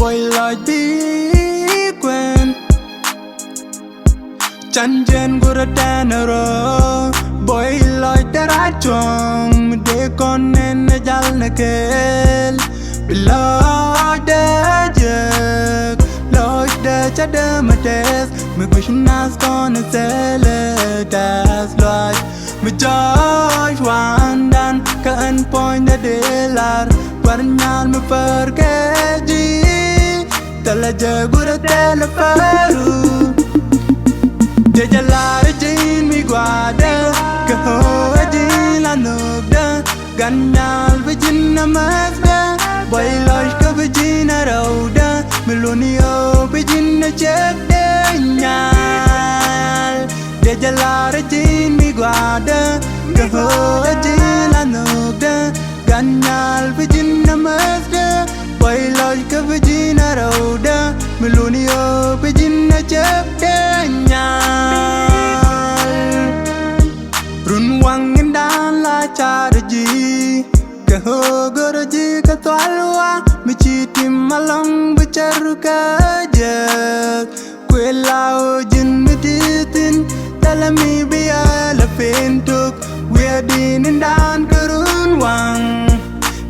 Buoyloc đi quên chân trên của đất đen rồi Buoyloc đã ra chuông để con nên nó dal nó kêu Buoyloc đã giật Lối đã chắc đỡ mà test Mà quý chúng ta còn nó sẽ lên test loại Mà chơi hoàn đàn Các anh point đã để lại Và đánh nhàn mà phở cái gì Ta là giờ của đất đen là phở Để trả lại trên mi quả đơ Cơ hội đi là nước đơ Gắn nhàn với chính năm hết đơ Buoyloc có với chính ở đầu đơ Mình luôn yêu với chính nó chết đến nhàn Để trả lại trên mi quả đơ Cơ hội đi là nước đơ Gắn nhàn với chính năm hết đơ Buoyloc có với chính ở đầu đơ Mình luôn yêu với chính nó chết đến nhàn Run wang in dan la cha de ji Ka ho go de ji ka twalwa Mi chi tim malong bicharu ka je Kwe lao jin mi ditin Tala mi biya la pintuk We din in dan ka run wang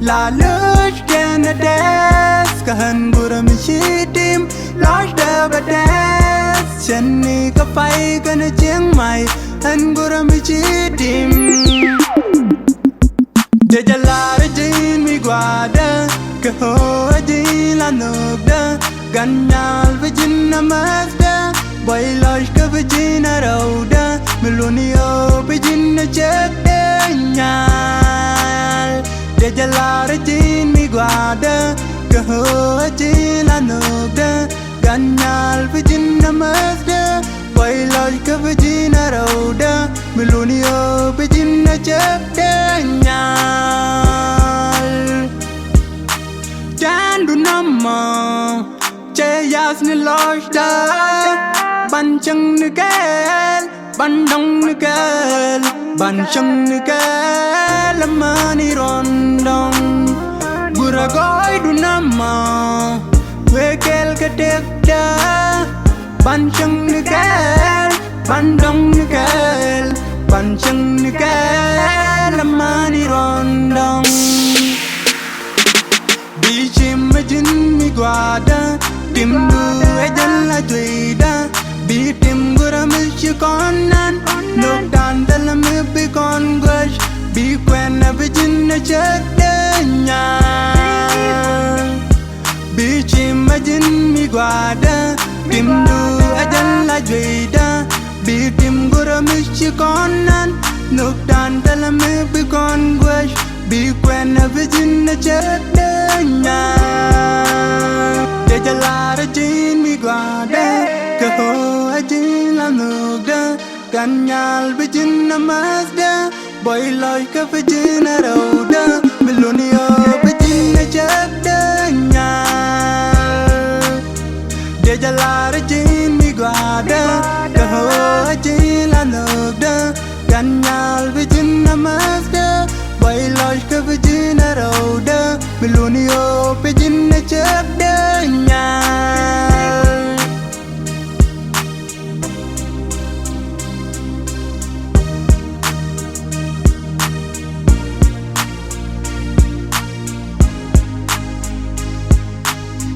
La lush kena des Ka han gura mi chi tim Losh da ba des Chen ni ka fai ka na chiang mai Anh gura mi chi tim Để trả lại trên mi quả đơ Cơ hội đi là nước đơ Gắn nhàn với chính năm hết đơ Buoyloc có với chính ở đầu đơ Mình luôn yêu với chính nó chết đến nhàn Để trả lại trên mi quả đơ Cơ hội đi là nước đơ Gắn nhàn với chính năm hết đơ Buoyloc có với chính ở đầu đơ Mình luôn yêu với chính nó chết đến nhàn Chán đủ năm mà Chê yas ni loch đơ Bàn chân ni kêl Bàn đông ni kêl Bàn chân ni kêl Làm mơ ni rôn đông Gura gói đủ năm mà Quê kêl ka tiếc đơ Bàn chân ni kêl Bàn đông ni kêl Bàn chân ni kêl Làm mơ ni rôn đông Đi chim mà chính mi quả đơ Tìm đu ai dân là tùy đơ Bị tìm gura mi chỉ con ăn Nước đàn ta là mi bị con quên Bị quen là với chính nó chết đến nhà Bị chim mà chính mi quả đơ Tìm đu ai dân là tùy đơ Bị tìm gura mi chỉ con ăn Nước đàn ta là mi bị con quên Bị quen là với chính nó chết đến nhà Để trả lại trên mi quả đơ Cơ hội chỉ là nước đơ Gắn nhàn với chính năm hết đơ Buoyloc có với chính ở đầu đơ Mình luôn yêu với chính nó chết đến nhà Để trả lại trên mi quả đơ Cơ hội chỉ là nước đơ Gắn nhàn với chính năm hết đơ